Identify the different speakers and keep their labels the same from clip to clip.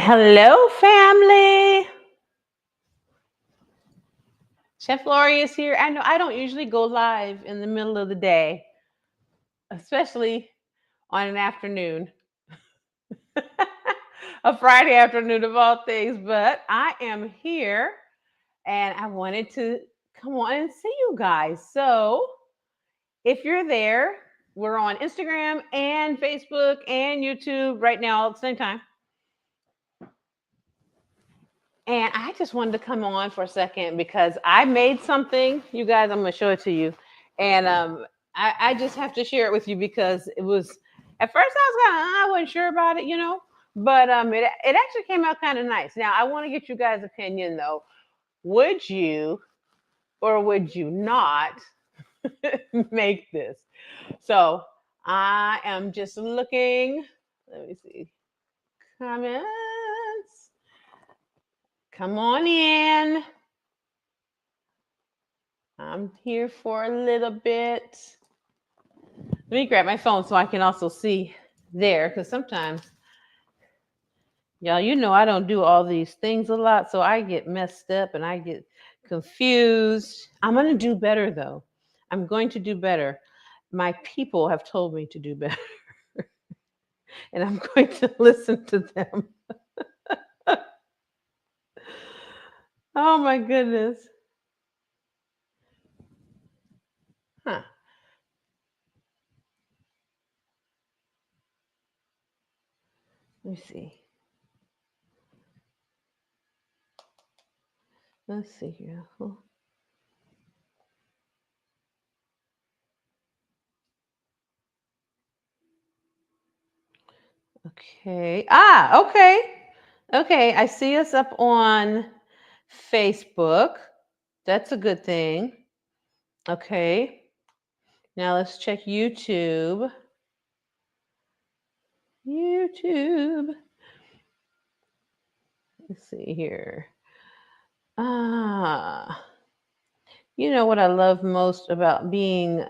Speaker 1: Hello, family. Chef Lori is here. I know I don't usually go live in the middle of the day, especially on an afternoon, a Friday afternoon of all things, but I am here and I wanted to come on and see you guys. So if you're there, we're on Instagram and Facebook and YouTube right now at the same time. And I just wanted to come on for a second because I made something. You guys, I'm going to show it to you. And I just have to share it with you because it was, at first I wasn't sure about it, but it actually came out kind of nice. Now, I want to get you guys' opinion though. Would you or would you not make this? So I am just looking. Let me see. Comments. Come on in. I'm here for a little bit. Let me grab my phone so I can also see there, because sometimes, y'all, I don't do all these things a lot, so I get messed up and I get confused. I'm going to do better, though. I'm going to do better. My people have told me to do better, and I'm going to listen to them. Oh, my goodness. Huh. Let me see. Let's see here. Okay. Okay. Okay. I see us up on Facebook. That's a good thing. Okay. Now let's check YouTube. YouTube. Let's see here. You know what I love most about being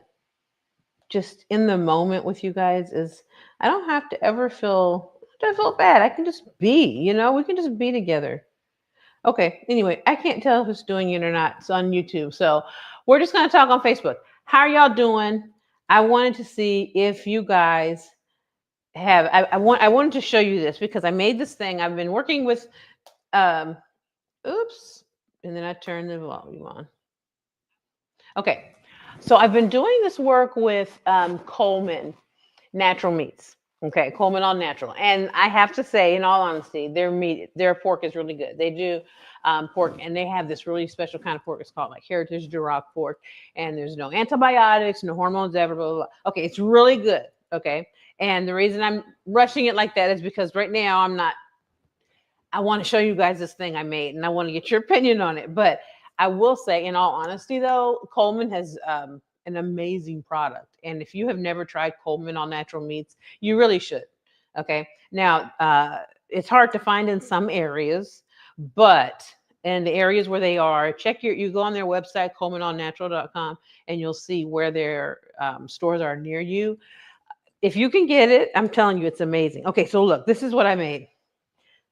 Speaker 1: just in the moment with you guys is I don't have to ever feel bad. I can just be, we can just be together. Okay. Anyway, I can't tell if it's doing it or not. It's on YouTube. So we're just going to talk on Facebook. How are y'all doing? I wanted to see if you guys have, I wanted to show you this because I made this thing. I've been working with, oops. And then I turned the volume on. Okay. So I've been doing this work with Coleman Natural Meats. Okay, Coleman All Natural. And I have to say, in all honesty, their pork is really good. They do pork, and they have this really special kind of pork. It's called like Heritage Duroc pork, and there's no antibiotics, no hormones, ever, blah, blah, blah. Okay, it's really good. Okay, and the reason I'm rushing it like that is because right now I want to show you guys this thing I made, and I want to get your opinion on it. But I will say, in all honesty, though, Coleman has an amazing product. And if you have never tried Coleman All Natural Meats, you really should. Okay. Now, it's hard to find in some areas, but in the areas where they are, you go on their website, ColemanAllNatural.com, and you'll see where their stores are near you. If you can get it, I'm telling you, it's amazing. Okay. So look, this is what I made.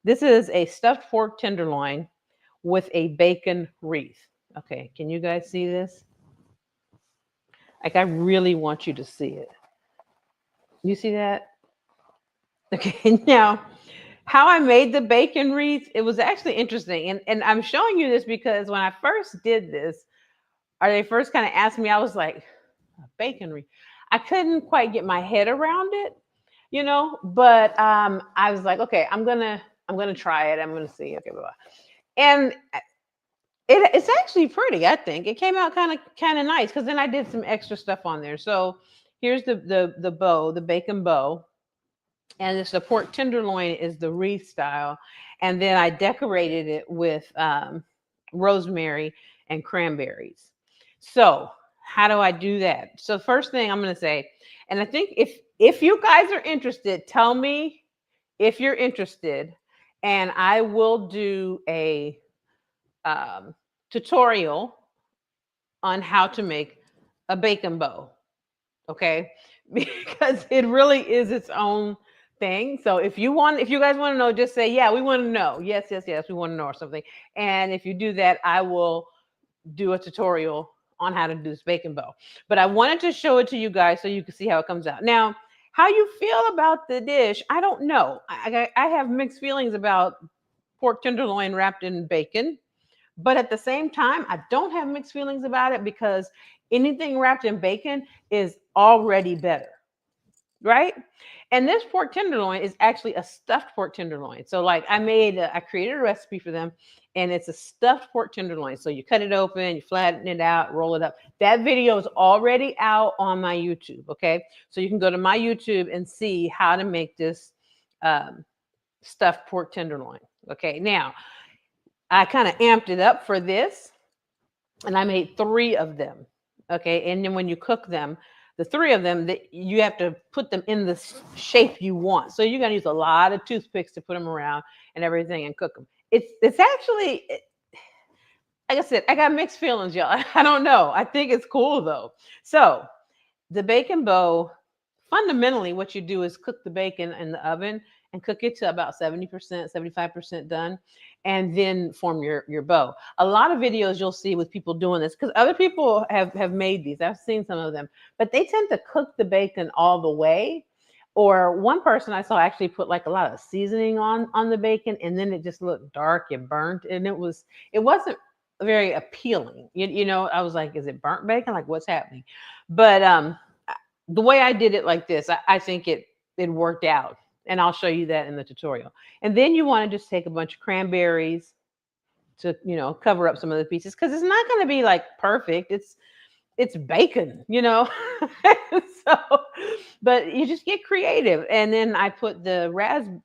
Speaker 1: This is a stuffed pork tenderloin with a bacon wreath. Okay, can you guys see this? Like, I really want you to see it. You see that? Okay, now, how I made the bacon wreath, it was actually interesting. And I'm showing you this because when I first did this, or they first kind of asked me, I was like, a bacon wreath. I couldn't quite get my head around it, but I was like, okay, I'm gonna try it. I'm gonna see. Okay, blah, blah. And it's actually pretty. I think it came out kind of nice because then I did some extra stuff on there. So here's the bow, the bacon bow, and it's the pork tenderloin is the wreath style, and then I decorated it with rosemary and cranberries. So how do I do that? So first thing I'm going to say, and I think if you guys are interested, tell me if you're interested, and I will do a tutorial on how to make a bacon bow. Okay, because it really is its own thing. So if you guys want to know, just say, yeah, we want to know. Yes, yes, yes, we want to know or something. And if you do that, I will do a tutorial on how to do this bacon bow. But I wanted to show it to you guys so you can see how it comes out. Now, how you feel about the dish, I don't know. I have mixed feelings about pork tenderloin wrapped in bacon. But at the same time, I don't have mixed feelings about it because anything wrapped in bacon is already better, right? And this pork tenderloin is actually a stuffed pork tenderloin. So like I created a recipe for them, and it's a stuffed pork tenderloin. So you cut it open, you flatten it out, roll it up. That video is already out on my YouTube. Okay, so you can go to my YouTube and see how to make this stuffed pork tenderloin. Okay, now I kind of amped it up for this, and I made 3 of them. Okay, and then when you cook them, the 3 of them, that you have to put them in the shape you want. So you're gonna use a lot of toothpicks to put them around and everything and cook them. It's actually, like I said, I got mixed feelings, y'all. I don't know. I think it's cool though. So the bacon bow, fundamentally, what you do is cook the bacon in the oven and cook it to about 70%, 75% done, and then form your bow. A lot of videos you'll see with people doing this because other people have made these. I've seen some of them, but they tend to cook the bacon all the way. Or one person I saw actually put like a lot of seasoning on the bacon, and then it just looked dark and burnt, and it wasn't very appealing. You know, I was like, is it burnt bacon? Like, what's happening? But the way I did it like this, I think it worked out. And I'll show you that in the tutorial. And then you want to just take a bunch of cranberries to, cover up some of the pieces because it's not going to be like perfect. It's bacon, So, but you just get creative. And then I put the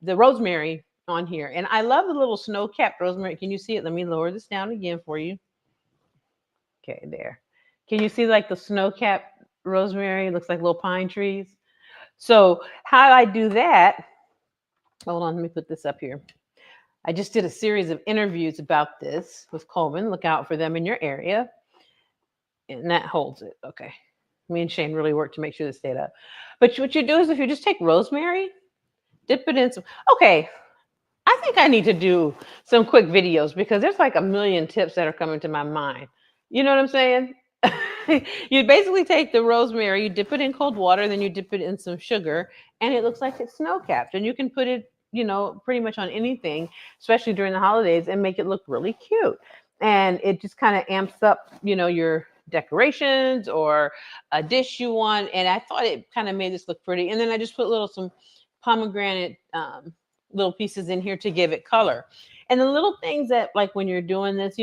Speaker 1: rosemary on here. And I love the little snow-capped rosemary. Can you see it? Let me lower this down again for you. Okay, there. Can you see like the snow-capped rosemary? It looks like little pine trees. So how I do that, hold on, let me put this up here. I just did a series of interviews about this with Coleman. Look out for them in your area. And that holds it. Okay. Me and Shane really worked to make sure this stayed up. But what you do is if you just take rosemary, dip it in some, okay, I think I need to do some quick videos because there's like a million tips that are coming to my mind. You know what I'm saying? You basically take the rosemary, you dip it in cold water, then you dip it in some sugar, and it looks like it's snow capped. And you can put it, pretty much on anything, especially during the holidays, and make it look really cute. And it just kind of amps up, your decorations or a dish you want. And I thought it kind of made this look pretty. And then I just put some pomegranate little pieces in here to give it color. And the little things that, like when you're doing this,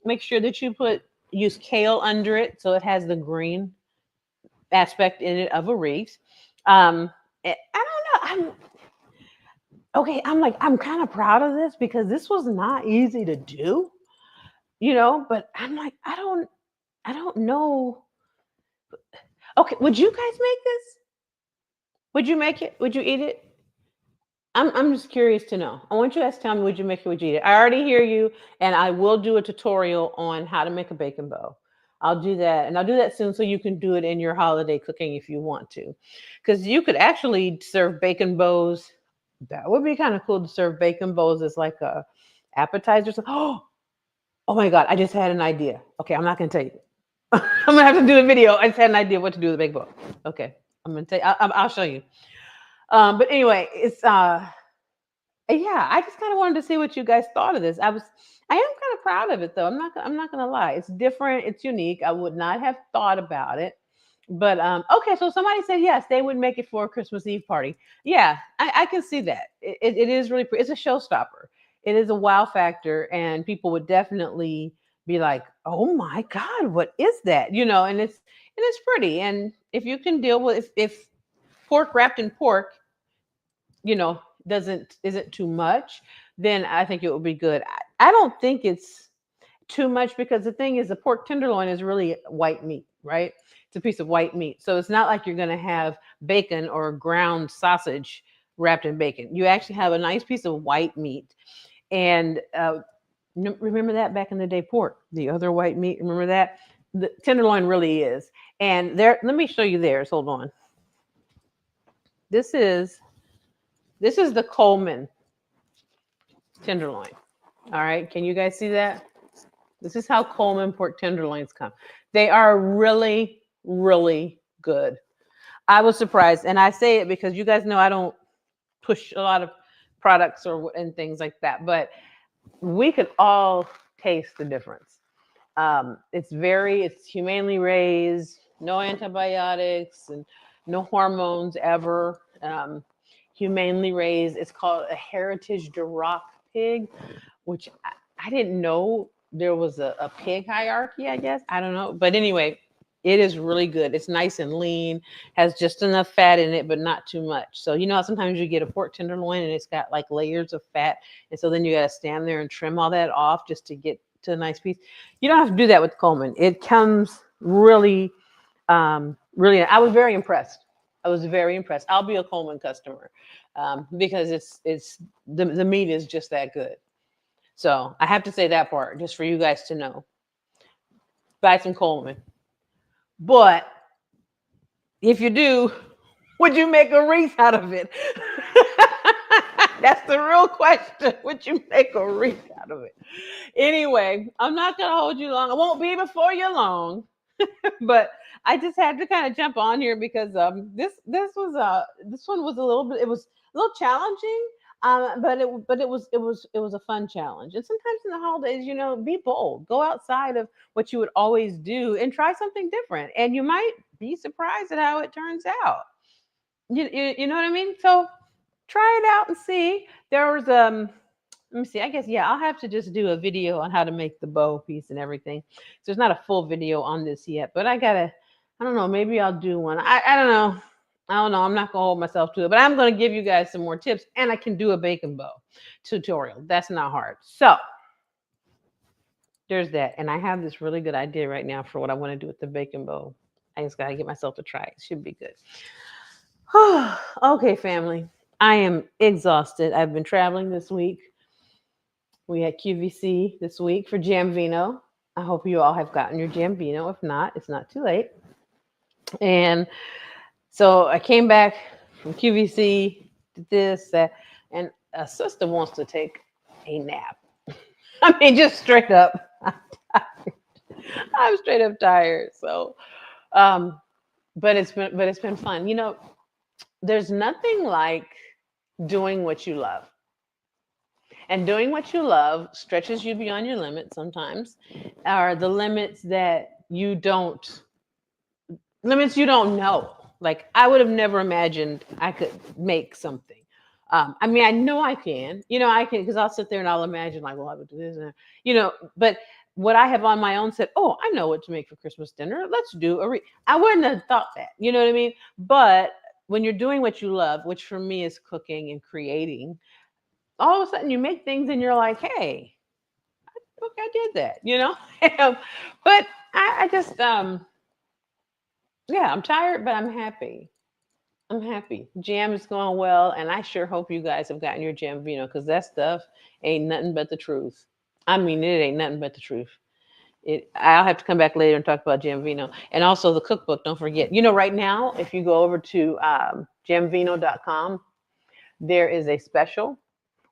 Speaker 1: make sure that you use kale under it so it has the green aspect in it of a wreath. I don't know. I'm kind of proud of this because this was not easy to do, but I'm like, I don't know. Okay, would you guys make this? Would you make it? Would you eat it? I'm just curious to know. I want you guys to tell me, would you make it? Would you eat it? I already hear you, and I will do a tutorial on how to make a bacon bow. I'll do that, and I'll do that soon so you can do it in your holiday cooking if you want to. Because you could actually serve bacon bows. That would be kind of cool to serve bacon bows as like a appetizer. Oh my God, I just had an idea. Okay, I'm not going to tell you. I'm going to have to do a video. I just had an idea what to do with a bacon bow. Okay, I'm going to tell you. I'll show you. But anyway, it's yeah, I just kind of wanted to see what you guys thought of this. I am kind of proud of it though. I'm not gonna lie. It's different, it's unique. I would not have thought about it. But okay, so somebody said yes, they would make it for a Christmas Eve party. Yeah, I can see that. It is really pretty. It's a showstopper. It is a wow factor, and people would definitely be like, "Oh my God, what is that?" And it's pretty. And if you can deal with if pork wrapped in pork, isn't too much, then I think it would be good. I don't think it's too much because the thing is the pork tenderloin is really white meat, right? It's a piece of white meat. So it's not like you're going to have bacon or ground sausage wrapped in bacon. You actually have a nice piece of white meat. And remember that back in the day, pork, the other white meat, remember that? The tenderloin really is. And let me show you theirs. Hold on. This is This is the Coleman tenderloin. All right. Can you guys see that? This is how Coleman pork tenderloins come. They are really, really good. I was surprised. And I say it because you guys know I don't push a lot of products or and things like that, but we could all taste the difference. It's humanely raised, no antibiotics and no hormones ever. Humanely raised. It's called a heritage Duroc pig, which I didn't know there was a pig hierarchy, I guess. I don't know. But anyway, it is really good. It's nice and lean, has just enough fat in it, but not too much. So, you know how sometimes you get a pork tenderloin and it's got like layers of fat. And so then you got to stand there and trim all that off just to get to a nice piece. You don't have to do that with Coleman. It comes really, really, I was very impressed. I was very impressed. I'll be a Coleman customer because it's the meat is just that good. So I have to say that part just for you guys to know. Buy some Coleman. But if you do, would you make a wreath out of it? That's the real question. Would you make a wreath out of it? Anyway, I'm not going to hold you long. I won't be before you long. But I just had to kind of jump on here because this one was a little bit, it was a little challenging, but it was a fun challenge. And sometimes in the holidays, you know, be bold, go outside of what you would always do and try something different, and you might be surprised at how it turns out. You know what I mean? So try it out and see. There was let me see. I guess yeah, I'll have to just do a video on how to make the bow piece and everything. So there's not a full video on this yet, but I gotta. I don't know. Maybe I'll do one. I don't know. I don't know. I'm not gonna hold myself to it, but I'm gonna give you guys some more tips, and I can do a bacon bow tutorial. That's not hard. So there's that, and I have this really good idea right now for what I want to do with the bacon bow. I just gotta get myself to try it. It should be good. Okay, family. I am exhausted. I've been traveling this week. We had QVC this week for Jamvino. I hope you all have gotten your Jamvino. If not, it's not too late. And so I came back from QVC, did this, that, and a sister wants to take a nap. I mean, just straight up. I'm straight up tired. So, but it's been fun. You know, there's nothing like doing what you love. And doing what you love stretches you beyond your limits sometimes, or the limits you don't know. Like I would have never imagined I could make something. I mean, I know I can, you know, I can because I'll sit there and I'll imagine like, well, I would do this, and, you know, but what I have on my own said, oh, I know what to make for Christmas dinner. Let's do I wouldn't have thought that, you know what I mean? But when you're doing what you love, which for me is cooking and creating, all of a sudden you make things and you're like, hey, okay, I did that, you know? But I just, yeah, I'm tired, but I'm happy. I'm happy. Jam is going well, and I sure hope you guys have gotten your jam vino because that stuff ain't nothing but the truth. I mean, it ain't nothing but the truth. I'll have to come back later and talk about jam vino and also the cookbook. Don't forget. You know, right now, if you go over to jamvino.com, there is a special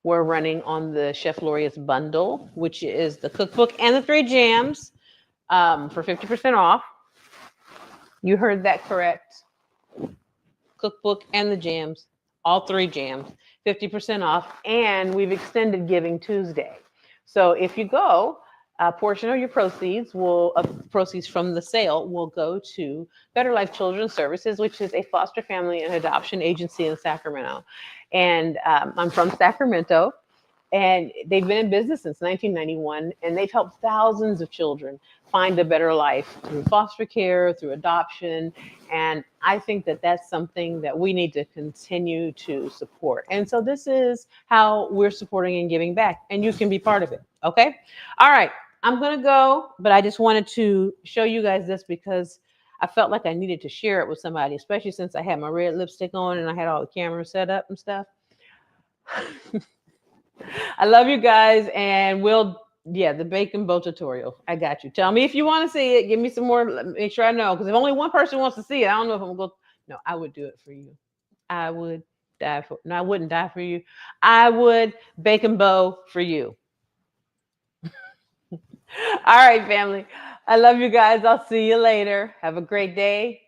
Speaker 1: we're running on the Chef Laureate's bundle, which is the cookbook and the 3 jams for 50% off. You heard that correct. Cookbook and the jams, all 3 jams, 50% off. And we've extended Giving Tuesday. So if you go, a portion of your proceeds from the sale will go to Better Life Children's Services, which is a foster family and adoption agency in Sacramento. And I'm from Sacramento, and they've been in business since 1991, and they've helped thousands of children find a better life through foster care, through adoption. And I think that that's something that we need to continue to support. And so this is how we're supporting and giving back, and you can be part of it. Okay. All right. I'm going to go, but I just wanted to show you guys this because I felt like I needed to share it with somebody, especially since I had my red lipstick on and I had all the cameras set up and stuff. I love you guys, and the bacon bow tutorial. I got you. Tell me if you want to see it. Give me some more. Make sure I know, because if only one person wants to see it, I don't know if I'm going to go. No, I would do it for you. I would. Die for, no, I wouldn't die for you. I would bake and bow for you. All right, family. I love you guys. I'll see you later. Have a great day.